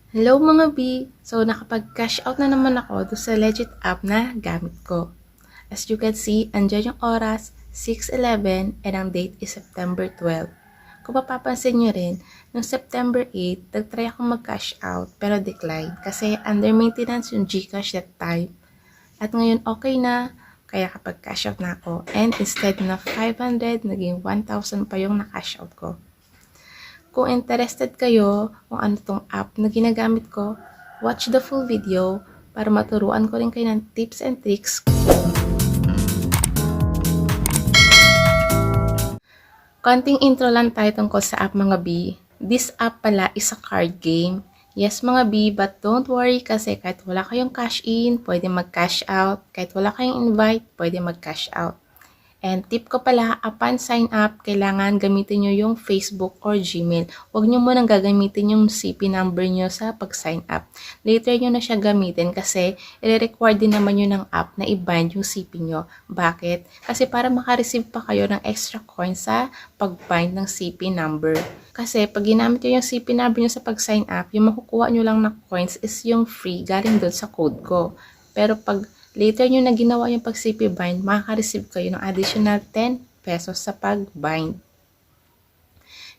Hello mga B! So nakapag-cash out na naman ako doon sa Legit app na gamit ko. As you can see, andyan yung oras, 6:11 and ang date is September 12. Kung mapapansin nyo rin, noong September 8, nag-try akong mag-cash out pero decline kasi under maintenance yung GCash that time. At ngayon okay na, kaya kapag cash out na ako and instead na 500, naging 1,000 pa yung na-cash out ko. Kung interested kayo kung ano tong app na ginagamit ko, watch the full video para maturuan ko rin kayo ng tips and tricks. Konting intro lang tayo tungkol sa app mga B. This app pala is a card game. Yes mga B, but don't worry kasi kahit wala kayong cash in, pwede mag-cash out. Kahit wala kayong invite, pwede mag-cash out. And tip ko pala, upon sign up, kailangan gamitin nyo yung Facebook or Gmail. Huwag nyo munang gagamitin yung CP number nyo sa pag-sign up. Later nyo na siya gamitin kasi i-require din naman yun ng app na i-bind yung CP nyo. Bakit? Kasi para makareceive pa kayo ng extra coins sa pag-bind ng CP number. Kasi pag ginamit nyo yung CP number nyo sa pag-sign up, yung makukuha nyo lang na coins is yung free galing doon sa code ko. Pero pag later nyo na ginawa yung pag-CP bind, makaka-receive kayo ng additional 10 pesos sa pag-bind.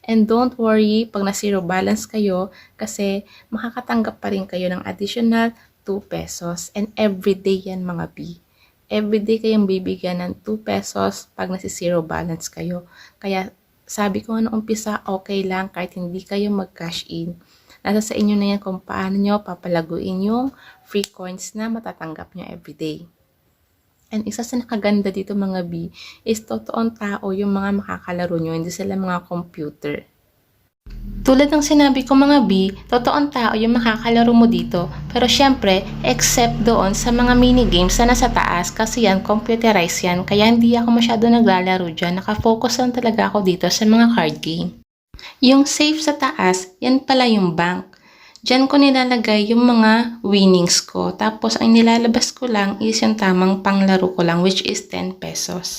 And don't worry pag na-zero balance kayo kasi makakatanggap pa rin kayo ng additional 2 pesos. And everyday yan mga B. Everyday kayong bibigyan ng 2 pesos pag nasi-zero balance kayo. Kaya sabi ko nga noong umpisa, okay lang kahit hindi kayo mag-cash in. Nasa sa inyo na yan kung paano nyo papalaguin yung free coins na matatanggap nyo everyday. And isa sa nakaganda dito mga B is totoong tao yung mga makakalaro nyo, hindi sila mga computer. Tulad ng sinabi ko mga B, totoong tao yung makakalaro mo dito. Pero syempre, except doon sa mga mini-games na nasa taas kasi yan, computerized yan. Kaya hindi ako masyado naglalaro dyan. Nakafocus lang talaga ako dito sa mga card game. Yung safe sa taas, yan pala yung bank. Diyan ko nilalagay yung mga winnings ko. Tapos, ang nilalabas ko lang is yung tamang panglaro ko lang, which is 10 pesos.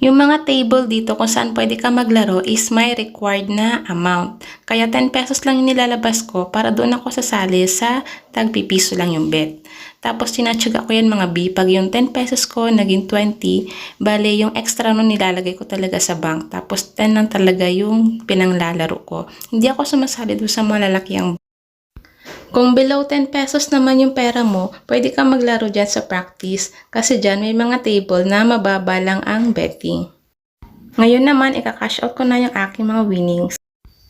Yung mga table dito kung saan pwede ka maglaro is may required na amount. Kaya 10 pesos lang yung nilalabas ko para doon ako sasali sa tagpipiso lang yung bet. Tapos tinatsaga ko yan mga B. Pag yung 10 pesos ko naging 20, bale yung extra nun nilalagay ko talaga sa bank. Tapos 10 lang talaga yung pinanglalaro ko. Hindi ako sumasali doon sa malalakiang. Kung below 10 pesos naman yung pera mo, pwede kang maglaro dyan sa practice kasi dyan may mga table na mababa lang ang betting. Ngayon naman, ika-cash out ko na yung aking mga winnings.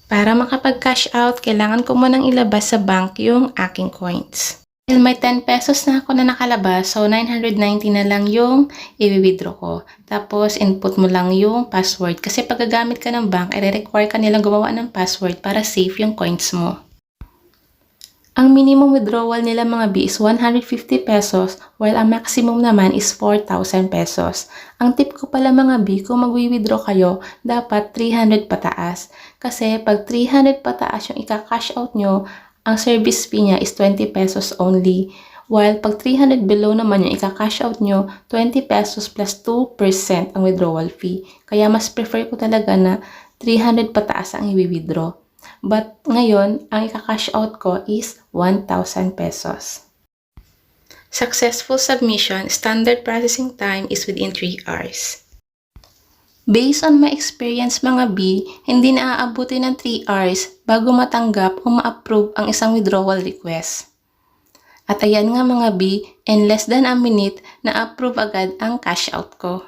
Para makapag-cash out, kailangan ko munang ilabas sa bank yung aking coins. Dahil may 10 pesos na ako na nakalabas, so 990 na lang yung i-withdraw ko. Tapos, input mo lang yung password. Kasi pag gagamit ka ng bank, i-require ka nilang gumawa ng password para safe yung coins mo. Ang minimum withdrawal nila mga B is 150 pesos while ang maximum naman is 4,000 pesos. Ang tip ko pala mga B, kung mag-withdraw kayo, dapat 300 pataas. Kasi pag 300 pataas yung ika-cash out nyo, ang service fee niya is 20 pesos only. While pag 300 below naman yung ika-cash out nyo, 20 pesos plus 2% ang withdrawal fee. Kaya mas prefer ko talaga na 300 pataas ang i-withdraw. But ngayon, ang ika-cash out ko is 1,000 pesos. Successful submission, standard processing time is within 3 hours. Based on my experience mga B, hindi naaabuti ng 3 hours bago matanggap o ma-approve ang isang withdrawal request. At ayan nga mga B, in less than a minute, na-approve agad ang cash out ko.